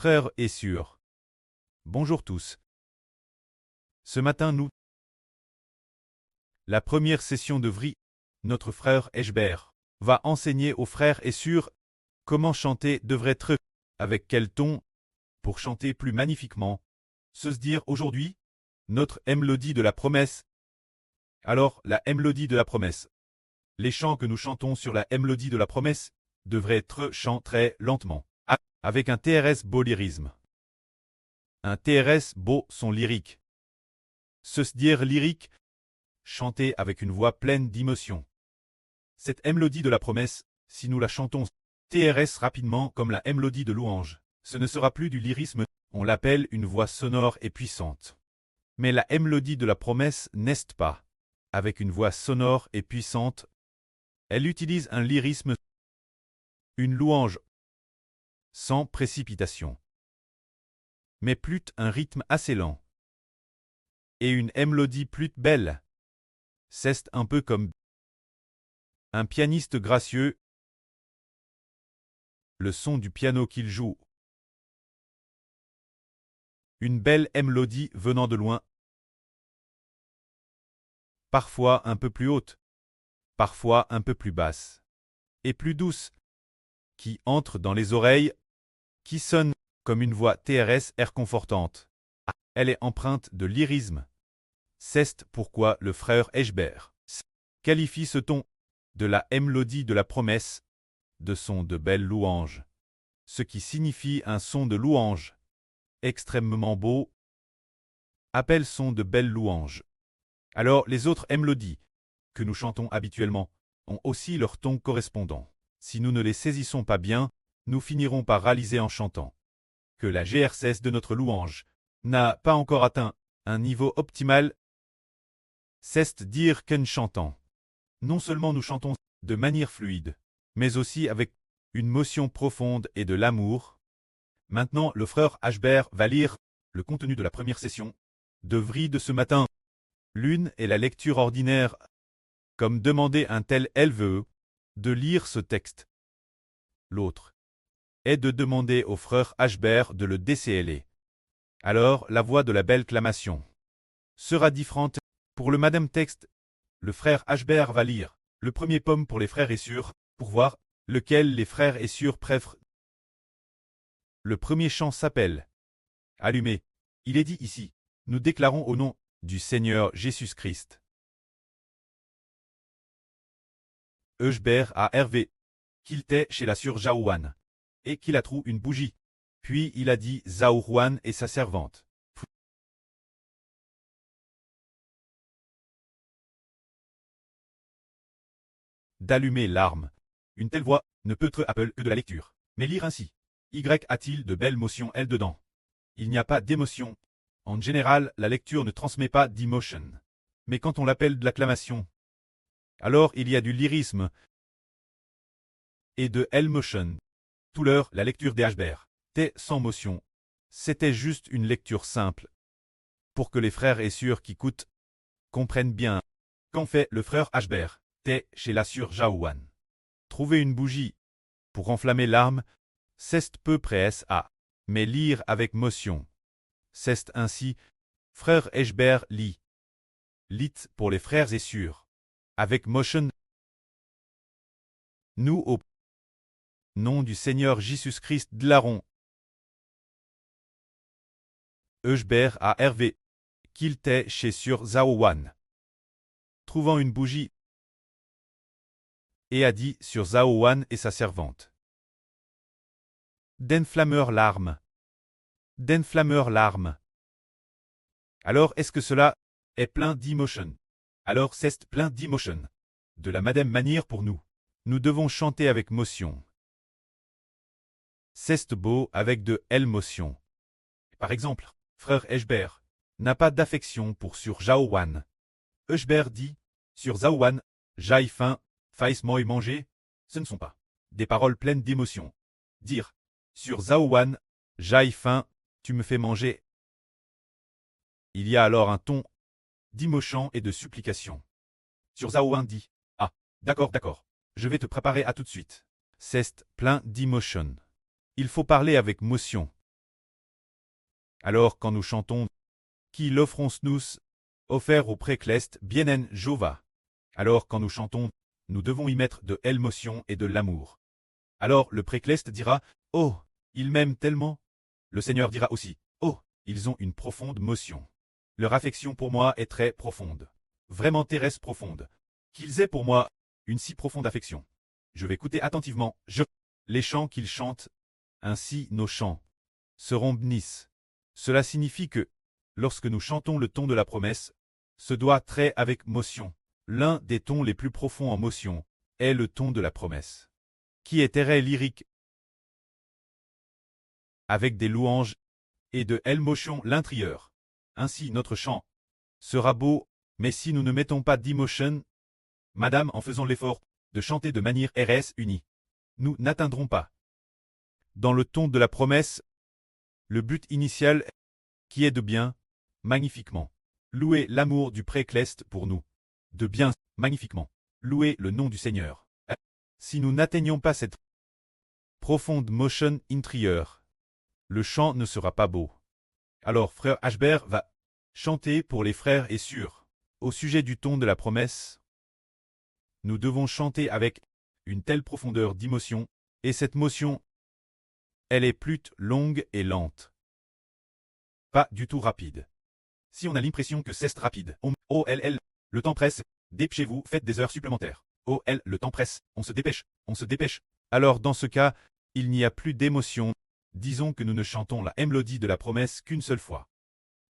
Frères et sœurs. Bonjour tous. Ce matin la première session de VRI, notre frère Eshbert, va enseigner aux frères et sœurs comment chanter devrait être, avec quel ton, pour chanter plus magnifiquement. Se dire aujourd'hui, notre mélodie de la promesse. Alors, la mélodie de la promesse. Les chants que nous chantons sur la mélodie de la promesse devraient être chantés très lentement, avec un TRS beau lyrisme. Un TRS beau son lyrique. Se dire lyrique, chanter avec une voix pleine d'émotion. Cette mélodie de la promesse, si nous la chantons TRS rapidement comme la mélodie de louange, ce ne sera plus du lyrisme, on l'appelle une voix sonore et puissante. Mais la mélodie de la promesse n'est pas, avec une voix sonore et puissante. Elle utilise un lyrisme, une louange, sans précipitation, mais plutôt un rythme assez lent. Et une mélodie plutôt belle. C'est un peu comme un pianiste gracieux, le son du piano qu'il joue. Une belle mélodie venant de loin, parfois un peu plus haute, parfois un peu plus basse, et plus douce, qui entre dans les oreilles, qui sonne comme une voix TRS réconfortante. Elle est empreinte de lyrisme. C'est pourquoi le frère Eshbert qualifie ce ton de la mélodie de la promesse, de son de belle louange, ce qui signifie un son de louange, extrêmement beau, appelle son de belle louange. Alors les autres mélodies, que nous chantons habituellement, ont aussi leur ton correspondant. Si nous ne les saisissons pas bien, nous finirons par réaliser en chantant que la GRCS de notre louange n'a pas encore atteint un niveau optimal. C'est dire qu'en chantant, non seulement nous chantons de manière fluide, mais aussi avec une motion profonde et de l'amour. Maintenant, le frère Eshbert va lire le contenu de la première session de VRI de ce matin. L'une est la lecture ordinaire, comme demander un tel éleveur de lire ce texte. L'autre est de demander au frère Eshbert de le déceler. Alors, la voix de la belle clamation sera différente. Pour le madame texte, le frère Eshbert va lire le premier poème pour les frères et sœurs, pour voir lequel les frères et sœurs préfèrent. Le premier chant s'appelle Allumé. Il est dit ici, nous déclarons au nom du Seigneur Jésus-Christ. Eshbert a Hervé qu'il était chez la sœur Jaouane, et qu'il a trouvé une bougie. Puis il a dit Zaourouane et sa servante d'allumer l'arme. Une telle voix ne peut être appelée que de la lecture. Mais lire ainsi. Y a-t-il de belles motions elle dedans? Il n'y a pas d'émotion. En général, la lecture ne transmet pas d'émotion. Mais quand on l'appelle de l'acclamation, alors il y a du lyrisme et de l'émotion. Tout l'heure, la lecture des Eshbert était sans motion. C'était juste une lecture simple. Pour que les frères et sœurs qui écoutent comprennent bien qu'en fait le frère Eshbert était chez la sœur Jaouane. Trouver une bougie pour enflammer l'arme, c'est peu près à, mais lire avec motion. C'est ainsi, frère Eshbert lit. Lit pour les frères et sœurs. Avec motion. Nous au nom du Seigneur Jésus-Christ Dlaron. Eshbert a Hervé qu'il était chez sur Zaouane. Trouvant une bougie, et a dit sur Zaouane et sa servante. D'enflammeur l'arme. D'enflammeur l'arme. Alors est-ce que cela est plein d'émotion? Alors c'est plein d'émotion. De la même manière pour nous. Nous devons chanter avec motion. C'est beau avec de l'émotion. Par exemple, frère Eshbert n'a pas d'affection pour sur Jaouane. Eshbert dit, sur Zaouane, j'aille faim, faille-moi manger. Ce ne sont pas des paroles pleines d'émotion. Dire, sur Zaouane, j'aille faim, tu me fais manger. Il y a alors un ton d'émotion et de supplication. Sur Zaouane dit, ah, d'accord, je vais te préparer à tout de suite. C'est plein d'émotion. Il faut parler avec motion. Alors quand nous chantons, qui l'offrons-nous, offert au précleste bienen Jova. Alors quand nous chantons, nous devons y mettre de l'émotion et de l'amour. Alors le précleste dira, oh, ils m'aiment tellement. Le Seigneur dira aussi, oh, ils ont une profonde motion. Leur affection pour moi est très profonde. Vraiment terrestre profonde. Qu'ils aient pour moi une si profonde affection. Je vais écouter attentivement, les chants qu'ils chantent, ainsi nos chants seront bénis. Cela signifie que, lorsque nous chantons le ton de la promesse, ce doit très avec motion. L'un des tons les plus profonds en motion est le ton de la promesse, qui est très lyrique, avec des louanges et de l'émotion l'intérieur. Ainsi notre chant sera beau, mais si nous ne mettons pas d'émotion, madame, en faisant l'effort de chanter de manière RS unie, nous n'atteindrons pas. Dans le ton de la promesse, le but initial qui est de bien, magnifiquement, louer l'amour du précleste pour nous, de bien, magnifiquement, louer le nom du Seigneur. Si nous n'atteignons pas cette profonde motion intérieure, le chant ne sera pas beau. Alors frère Ashbert va chanter pour les frères et sœurs. Au sujet du ton de la promesse, nous devons chanter avec une telle profondeur d'émotion, et cette motion, elle est plutôt longue et lente. Pas du tout rapide. Si on a l'impression que c'est rapide, le temps presse, dépêchez-vous, faites des heures supplémentaires. Le temps presse, on se dépêche, on se dépêche. Alors dans ce cas, il n'y a plus d'émotion. Disons que nous ne chantons la mélodie de la promesse qu'une seule fois.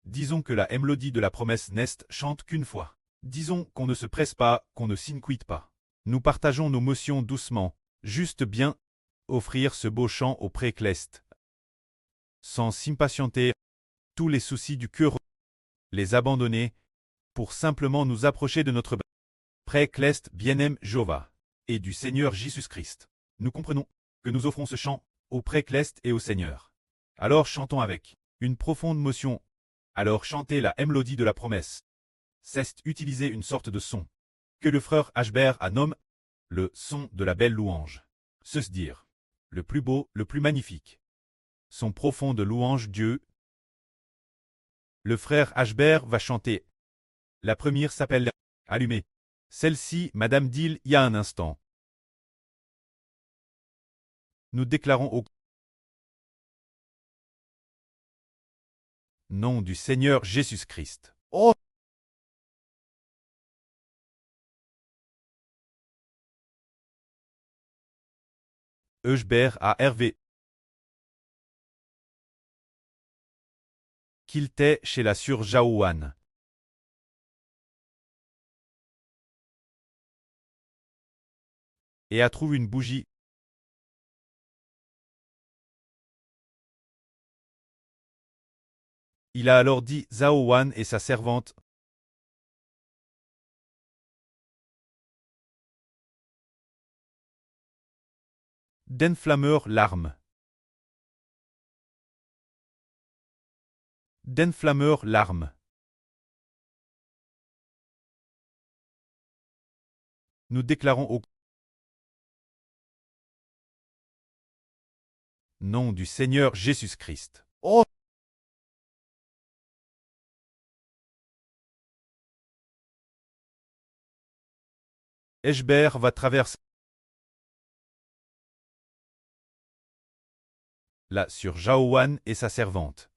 Disons que la mélodie de la promesse n'est chante qu'une fois. Disons qu'on ne se presse pas, qu'on ne s'inquiète pas. Nous partageons nos motions doucement, juste bien, offrir ce beau chant au précleste. Sans s'impatienter, tous les soucis du cœur, les abandonner, pour simplement nous approcher de notre précleste bien-aimé Jova, et du Seigneur Jésus-Christ. Nous comprenons que nous offrons ce chant au précleste et au Seigneur. Alors chantons avec une profonde motion. Alors chantez la mélodie de la promesse. C'est utiliser une sorte de son que le frère Ashbert a nommé le son de la belle louange. Se dire le plus beau, le plus magnifique. Son profonde louange Dieu. Le frère Ashbert va chanter. La première s'appelle Allumé. Celle-ci, Madame dit il y a un instant. Nous déclarons au nom du Seigneur Jésus-Christ. Oh! Ashbert à Hervé. Qu'il t'ait chez la sœur Jaouane. Et a trouvé une bougie. Il a alors dit Zaowan et sa servante. D'enflammeur l'arme. D'enflammeur l'arme. Nous déclarons au nom du Seigneur Jésus-Christ. Oh! Ashbert va traverser là sur Jaouane et sa servante.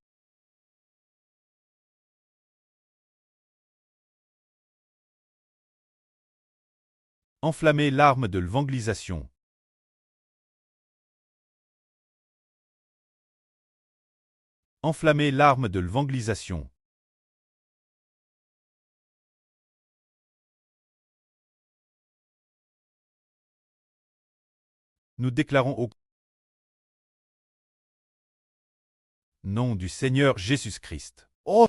Enflammer l'arme de l'évangélisation. Enflammer l'arme de l'évangélisation. Nous déclarons au nom du Seigneur Jésus-Christ. Oh!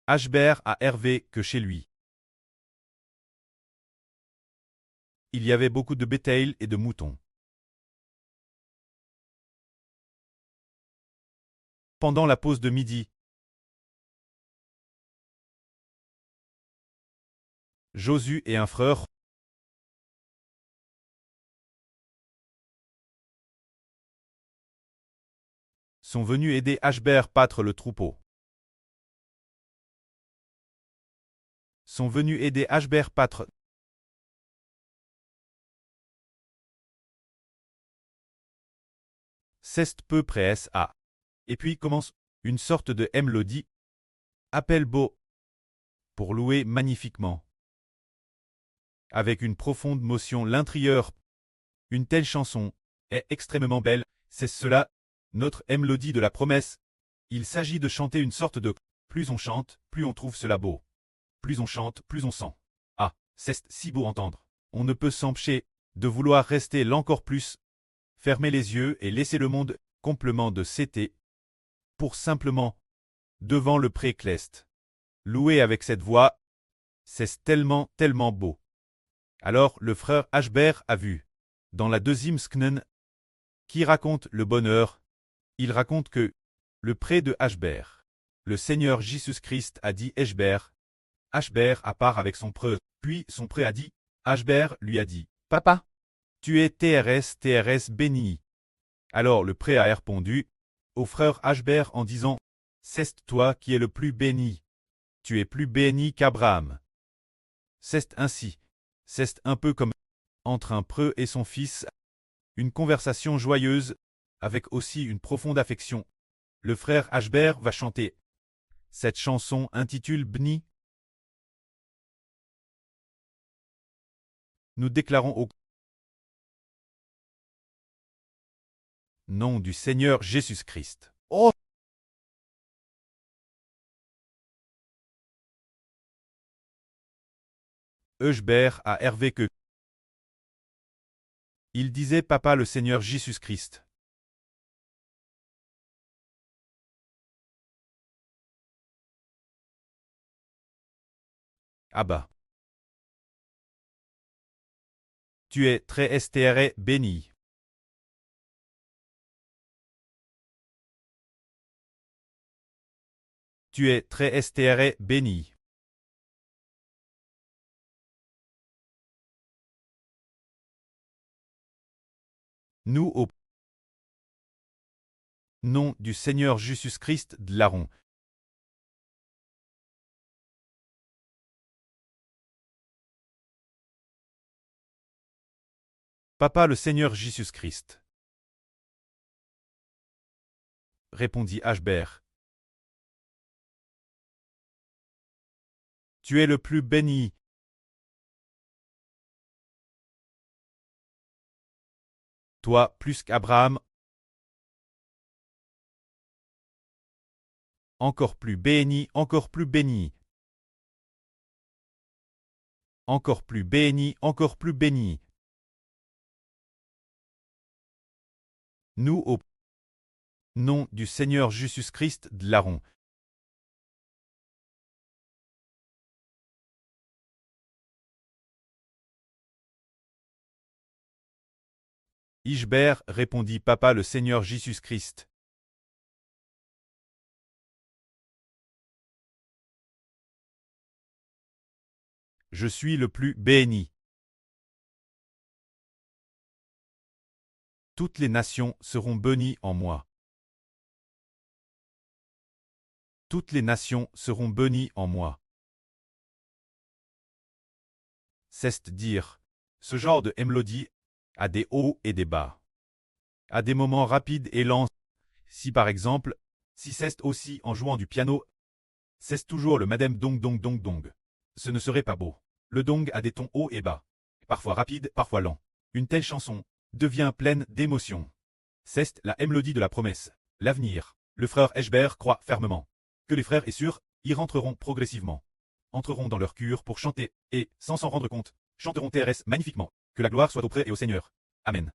Ashbert a Hervé que chez lui. Il y avait beaucoup de bétail et de moutons. Pendant la pause de midi, Josué et un frère sont venus aider Ashbert pâtre le troupeau. Sont venus aider Ashbert pâtre. C'est peu près à. Et puis commence une sorte de mélodie. Appel beau. Pour louer magnifiquement. Avec une profonde motion l'intérieur. Une telle chanson est extrêmement belle, c'est cela, notre mélodie de la promesse. Il s'agit de chanter une sorte de plus on chante, plus on trouve cela beau. Plus on chante, plus on sent. Ah, c'est si beau entendre. On ne peut s'empêcher de vouloir rester l'encore plus. Fermer les yeux et laisser le monde, complément de CT. Pour simplement, devant le pré cleste. Louer avec cette voix, c'est tellement, tellement beau. Alors le frère Ashbert a vu. Dans la deuxième sknen, qui raconte le bonheur, il raconte que, le pré de Ashbert, le Seigneur Jésus-Christ a dit Ashbert a part avec son pré, puis son pré a dit, Ashbert lui a dit, Papa, tu es TRS béni. Alors le pré a répondu, au frère Ashbert en disant, c'est toi qui es le plus béni. Tu es plus béni qu'Abraham. C'est ainsi. C'est un peu comme entre un preux et son fils, une conversation joyeuse, avec aussi une profonde affection. Le frère Ashbert va chanter. Cette chanson intitule Bni. Nous déclarons au nom du Seigneur Jésus-Christ. Oh! Ashbert a Hervé que. Il disait Papa le Seigneur Jésus-Christ. Abba. Tu es très stré béni. Tu es très stré béni. Nous au nom du Seigneur Jésus-Christ de Laron. Papa le Seigneur Jésus-Christ. Répondit Ashbert. Tu es le plus béni. Toi plus qu'Abraham. Encore plus béni, encore plus béni. Encore plus béni, encore plus béni. Nous au nom du Seigneur Jésus-Christ de Laron. Ishbert répondit Papa le Seigneur Jésus-Christ. Je suis le plus béni. Toutes les nations seront bénies en moi. Toutes les nations seront bénies en moi. C'est dire, ce genre de mélodie a des hauts et des bas. À des moments rapides et lents. Si par exemple, si c'est aussi en jouant du piano, c'est toujours le madame dong dong dong dong. Ce ne serait pas beau. Le dong a des tons hauts et bas, parfois rapides, parfois lents. Une telle chanson devient pleine d'émotions. C'est la mélodie de la promesse, l'avenir. Le frère Ashbert croit fermement que les frères et sœurs y rentreront progressivement, entreront dans leur cure pour chanter, et, sans s'en rendre compte, chanteront TRS magnifiquement. Que la gloire soit auprès et au Seigneur. Amen.